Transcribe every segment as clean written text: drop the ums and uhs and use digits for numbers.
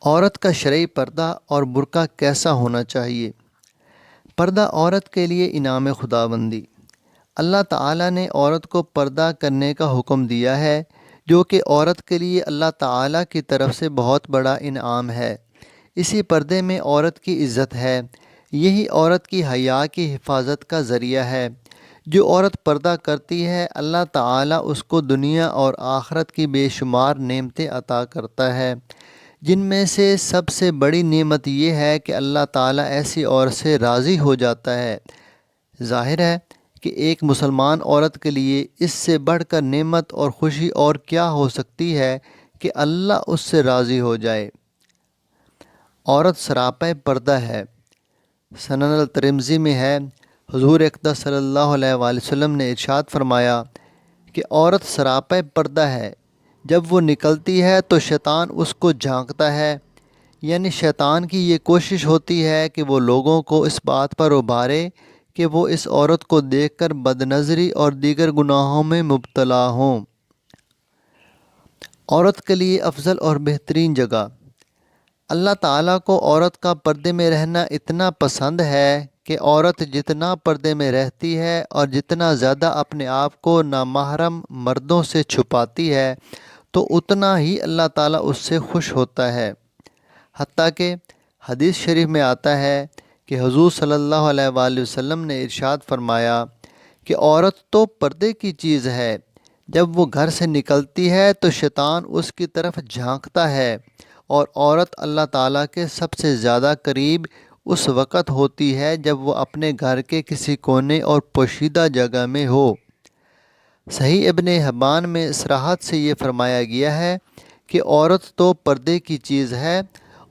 عورت کا شرعی پردہ اور برقع کیسا ہونا چاہیے؟ پردہ عورت کے لیے انعام خداوندی۔ اللہ تعالیٰ نے عورت کو پردہ کرنے کا حکم دیا ہے، جو کہ عورت کے لیے اللہ تعالیٰ کی طرف سے بہت بڑا انعام ہے۔ اسی پردے میں عورت کی عزت ہے، یہی عورت کی حیا کی حفاظت کا ذریعہ ہے۔ جو عورت پردہ کرتی ہے، اللہ تعالیٰ اس کو دنیا اور آخرت کی بے شمار نعمتیں عطا کرتا ہے، جن میں سے سب سے بڑی نعمت یہ ہے کہ اللہ تعالیٰ ایسی عورت سے راضی ہو جاتا ہے۔ ظاہر ہے کہ ایک مسلمان عورت کے لیے اس سے بڑھ کر نعمت اور خوشی اور کیا ہو سکتی ہے کہ اللہ اس سے راضی ہو جائے۔ عورت سراپا پردہ ہے۔ سنن الترمذی میں ہے، حضور اقدس صلی اللہ علیہ وآلہ وسلم نے ارشاد فرمایا کہ عورت سراپا پردہ ہے، جب وہ نکلتی ہے تو شیطان اس کو جھانکتا ہے، یعنی شیطان کی یہ کوشش ہوتی ہے کہ وہ لوگوں کو اس بات پر ابھارے کہ وہ اس عورت کو دیکھ کر بد نظری اور دیگر گناہوں میں مبتلا ہوں۔ عورت کے لیے افضل اور بہترین جگہ۔ اللہ تعالیٰ کو عورت کا پردے میں رہنا اتنا پسند ہے کہ عورت جتنا پردے میں رہتی ہے اور جتنا زیادہ اپنے آپ کو نامحرم مردوں سے چھپاتی ہے تو اتنا ہی اللہ تعالیٰ اس سے خوش ہوتا ہے۔ حتیٰ کہ حدیث شریف میں آتا ہے کہ حضور صلی اللہ علیہ وآلہ وسلم نے ارشاد فرمایا کہ عورت تو پردے کی چیز ہے، جب وہ گھر سے نکلتی ہے تو شیطان اس کی طرف جھانکتا ہے، اور عورت اللہ تعالیٰ کے سب سے زیادہ قریب اس وقت ہوتی ہے جب وہ اپنے گھر کے کسی کونے اور پوشیدہ جگہ میں ہو۔ صحیح ابن حبان میں صراحت سے یہ فرمایا گیا ہے کہ عورت تو پردے کی چیز ہے،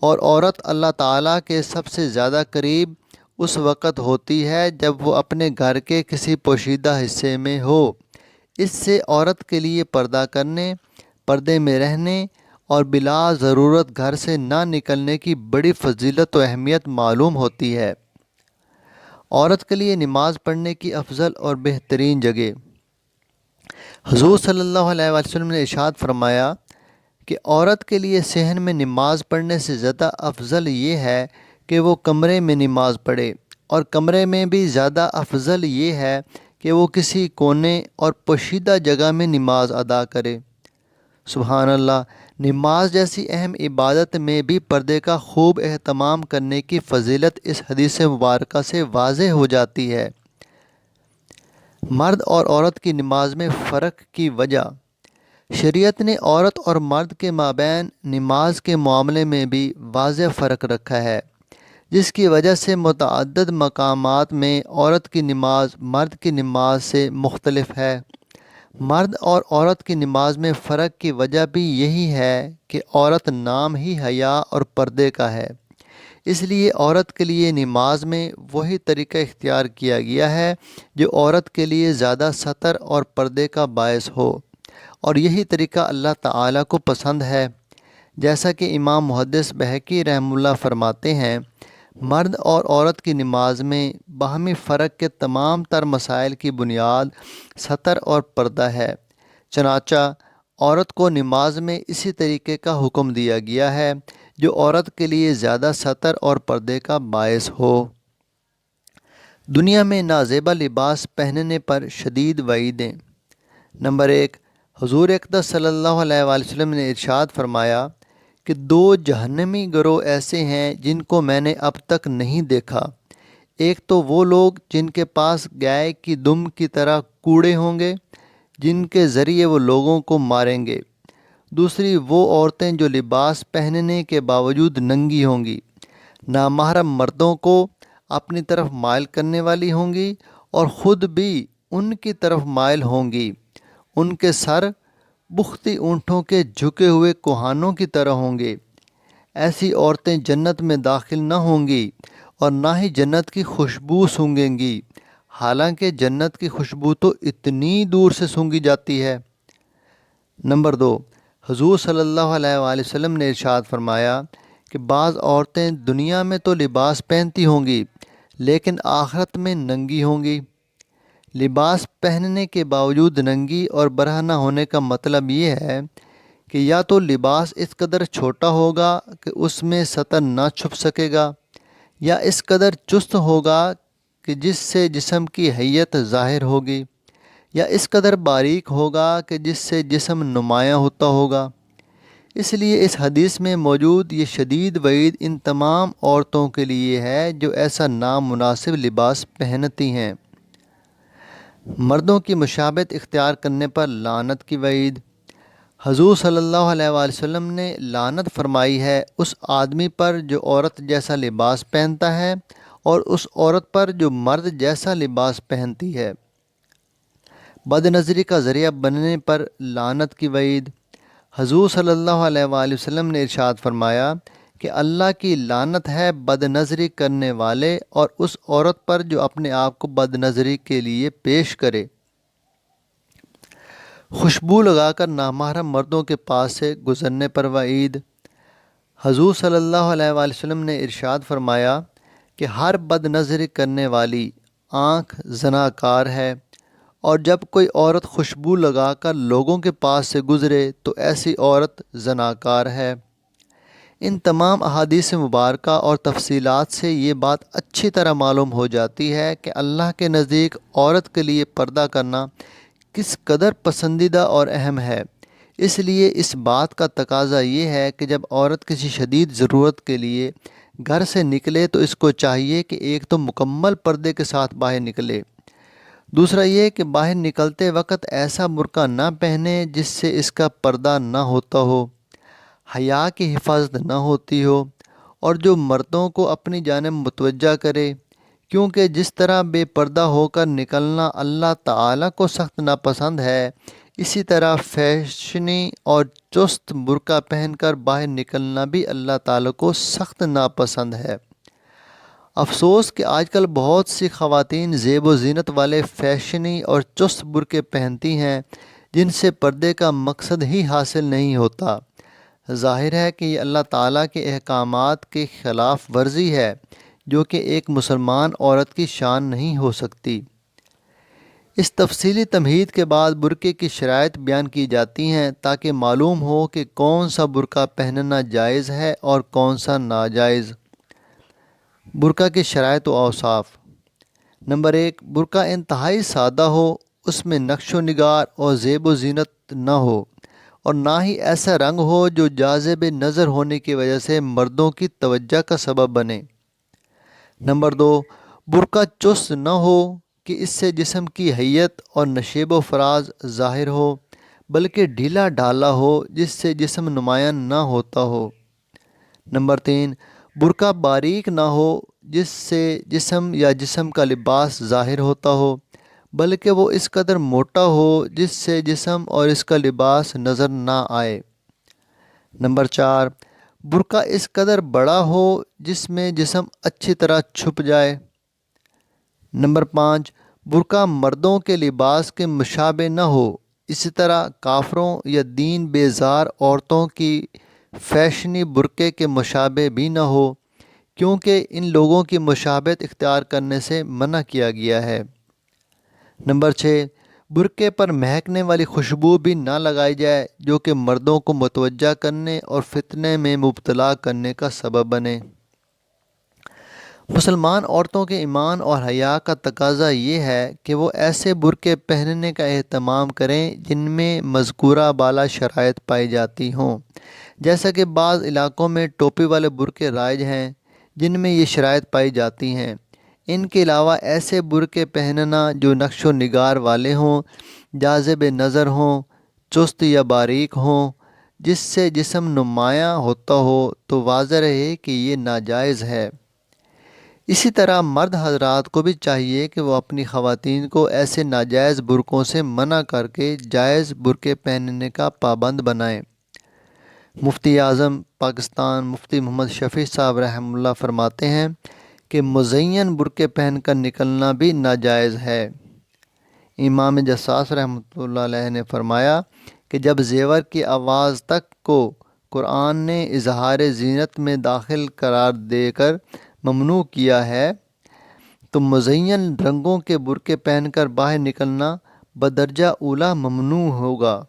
اور عورت اللہ تعالیٰ کے سب سے زیادہ قریب اس وقت ہوتی ہے جب وہ اپنے گھر کے کسی پوشیدہ حصے میں ہو۔ اس سے عورت کے لیے پردہ کرنے، پردے میں رہنے اور بلا ضرورت گھر سے نہ نکلنے کی بڑی فضیلت و اہمیت معلوم ہوتی ہے۔ عورت کے لیے نماز پڑھنے کی افضل اور بہترین جگہ۔ حضور صلی اللہ علیہ وسلم نے ارشاد فرمایا کہ عورت کے لیے صحن میں نماز پڑھنے سے زیادہ افضل یہ ہے کہ وہ کمرے میں نماز پڑھے، اور کمرے میں بھی زیادہ افضل یہ ہے کہ وہ کسی کونے اور پوشیدہ جگہ میں نماز ادا کرے۔ سبحان اللہ! نماز جیسی اہم عبادت میں بھی پردے کا خوب اہتمام کرنے کی فضیلت اس حدیث مبارکہ سے واضح ہو جاتی ہے۔ مرد اور عورت کی نماز میں فرق کی وجہ۔ شریعت نے عورت اور مرد کے مابین نماز کے معاملے میں بھی واضح فرق رکھا ہے، جس کی وجہ سے متعدد مقامات میں عورت کی نماز مرد کی نماز سے مختلف ہے۔ مرد اور عورت کی نماز میں فرق کی وجہ بھی یہی ہے کہ عورت نام ہی حیا اور پردے کا ہے، اس لیے عورت کے لیے نماز میں وہی طریقہ اختیار کیا گیا ہے جو عورت کے لیے زیادہ ستر اور پردے کا باعث ہو، اور یہی طریقہ اللہ تعالیٰ کو پسند ہے۔ جیسا کہ امام محدث بہقی رحمہ اللہ فرماتے ہیں، مرد اور عورت کی نماز میں باہمی فرق کے تمام تر مسائل کی بنیاد ستر اور پردہ ہے، چنانچہ عورت کو نماز میں اسی طریقے کا حکم دیا گیا ہے جو عورت کے لیے زیادہ ستر اور پردے کا باعث ہو۔ دنیا میں نازیبا لباس پہننے پر شدید وعیدیں۔ نمبر 1، حضور اقدس صلی اللہ علیہ وآلہ وسلم نے ارشاد فرمایا کہ 2 جہنمی گروہ ایسے ہیں جن کو میں نے اب تک نہیں دیکھا۔ ایک تو وہ لوگ جن کے پاس گائے کی دم کی طرح کوڑے ہوں گے، جن کے ذریعے وہ لوگوں کو ماریں گے۔ دوسری وہ عورتیں جو لباس پہننے کے باوجود ننگی ہوں گی، نامحرم مردوں کو اپنی طرف مائل کرنے والی ہوں گی اور خود بھی ان کی طرف مائل ہوں گی۔ ان کے سر بختی اونٹوں کے جھکے ہوئے کوہانوں کی طرح ہوں گے۔ ایسی عورتیں جنت میں داخل نہ ہوں گی اور نہ ہی جنت کی خوشبو سونگھیں گی، حالانکہ جنت کی خوشبو تو اتنی دور سے سونگھی جاتی ہے۔ نمبر 2، حضور صلی اللہ علیہ وآلہ وسلم نے ارشاد فرمایا کہ بعض عورتیں دنیا میں تو لباس پہنتی ہوں گی لیکن آخرت میں ننگی ہوں گی۔ لباس پہننے کے باوجود ننگی اور برہنہ ہونے کا مطلب یہ ہے کہ یا تو لباس اس قدر چھوٹا ہوگا کہ اس میں سطر نہ چھپ سکے گا، یا اس قدر چست ہوگا کہ جس سے جسم کی حیت ظاہر ہوگی، یا اس قدر باریک ہوگا کہ جس سے جسم نمایاں ہوتا ہوگا۔ اس لیے اس حدیث میں موجود یہ شدید وعید ان تمام عورتوں کے لیے ہے جو ایسا نامناسب لباس پہنتی ہیں۔ مردوں کی مشابہت اختیار کرنے پر لعنت کی وعید۔ حضور صلی اللہ علیہ وآلہ وسلم نے لعنت فرمائی ہے اس آدمی پر جو عورت جیسا لباس پہنتا ہے، اور اس عورت پر جو مرد جیسا لباس پہنتی ہے۔ بد نظری کا ذریعہ بننے پر لعنت کی وعید۔ حضور صلی اللہ علیہ وآلہ وسلم نے ارشاد فرمایا کہ اللہ کی لعنت ہے بد نظری کرنے والے اور اس عورت پر جو اپنے آپ کو بد نظری کے لیے پیش کرے۔ خوشبو لگا کر نامحرم مردوں کے پاس سے گزرنے پر وعید۔ حضور صلی اللہ علیہ وآلہ وسلم نے ارشاد فرمایا کہ ہر بد نظری کرنے والی آنکھ زناکار ہے، اور جب کوئی عورت خوشبو لگا کر لوگوں کے پاس سے گزرے تو ایسی عورت زناکار ہے۔ ان تمام احادیث مبارکہ اور تفصیلات سے یہ بات اچھی طرح معلوم ہو جاتی ہے کہ اللہ کے نزدیک عورت کے لیے پردہ کرنا کس قدر پسندیدہ اور اہم ہے۔ اس لیے اس بات کا تقاضا یہ ہے کہ جب عورت کسی شدید ضرورت کے لیے گھر سے نکلے تو اس کو چاہیے کہ ایک تو مکمل پردے کے ساتھ باہر نکلے، دوسرا یہ کہ باہر نکلتے وقت ایسا برقع نہ پہنے جس سے اس کا پردہ نہ ہوتا ہو، حیا کی حفاظت نہ ہوتی ہو، اور جو مردوں کو اپنی جانب متوجہ کرے، کیونکہ جس طرح بے پردہ ہو کر نکلنا اللہ تعالیٰ کو سخت ناپسند ہے، اسی طرح فیشنی اور چست برقع پہن کر باہر نکلنا بھی اللہ تعالیٰ کو سخت ناپسند ہے۔ افسوس کہ آج کل بہت سی خواتین زیب و زینت والے فیشنی اور چست برقعے پہنتی ہیں جن سے پردے کا مقصد ہی حاصل نہیں ہوتا۔ ظاہر ہے کہ یہ اللہ تعالیٰ کے احکامات کی خلاف ورزی ہے جو کہ ایک مسلمان عورت کی شان نہیں ہو سکتی۔ اس تفصیلی تمہید کے بعد برقعے کی شرائط بیان کی جاتی ہیں تاکہ معلوم ہو کہ کون سا برقع پہننا جائز ہے اور کون سا ناجائز۔ برقع کی شرائط و اوصاف۔ نمبر 1، برقع انتہائی سادہ ہو، اس میں نقش و نگار اور زیب و زینت نہ ہو، اور نہ ہی ایسا رنگ ہو جو جاذب نظر ہونے کی وجہ سے مردوں کی توجہ کا سبب بنے۔ نمبر 2، برقع چست نہ ہو کہ اس سے جسم کی حیت اور نشیب و فراز ظاہر ہو، بلکہ ڈھیلا ڈھالا ہو جس سے جسم نمایاں نہ ہوتا ہو۔ نمبر 3، برقع باریک نہ ہو جس سے جسم یا جسم کا لباس ظاہر ہوتا ہو، بلکہ وہ اس قدر موٹا ہو جس سے جسم اور اس کا لباس نظر نہ آئے۔ نمبر 4، برقع اس قدر بڑا ہو جس میں جسم اچھی طرح چھپ جائے۔ نمبر 5، برقع مردوں کے لباس کے مشابہ نہ ہو، اسی طرح کافروں یا دین بیزار عورتوں کی فیشنی برقعے کے مشابہ بھی نہ ہو، کیونکہ ان لوگوں کی مشابہت اختیار کرنے سے منع کیا گیا ہے۔ نمبر 6، برقعے پر مہکنے والی خوشبو بھی نہ لگائی جائے جو کہ مردوں کو متوجہ کرنے اور فتنے میں مبتلا کرنے کا سبب بنے۔ مسلمان عورتوں کے ایمان اور حیا کا تقاضا یہ ہے کہ وہ ایسے برقعے پہننے کا اہتمام کریں جن میں مذکورہ بالا شرائط پائی جاتی ہوں، جیسا کہ بعض علاقوں میں ٹوپی والے برقعے رائج ہیں جن میں یہ شرائط پائی جاتی ہیں۔ ان کے علاوہ ایسے برقعے پہننا جو نقش و نگار والے ہوں، جاذب نظر ہوں، چست یا باریک ہوں، جس سے جسم نمایاں ہوتا ہو، تو واضح رہے کہ یہ ناجائز ہے۔ اسی طرح مرد حضرات کو بھی چاہیے کہ وہ اپنی خواتین کو ایسے ناجائز برقعوں سے منع کر کے جائز برقعے پہننے کا پابند بنائیں۔ مفتی اعظم پاکستان مفتی محمد شفیع صاحب رحمہ اللہ فرماتے ہیں کہ مزین برقعے پہن کر نکلنا بھی ناجائز ہے۔ امام جساس رحمۃ اللہ علیہ نے فرمایا کہ جب زیور کی آواز تک کو قرآن نے اظہار زینت میں داخل قرار دے کر ممنوع کیا ہے تو مزین رنگوں کے برقعے پہن کر باہر نکلنا بدرجہ اولیٰ ممنوع ہوگا۔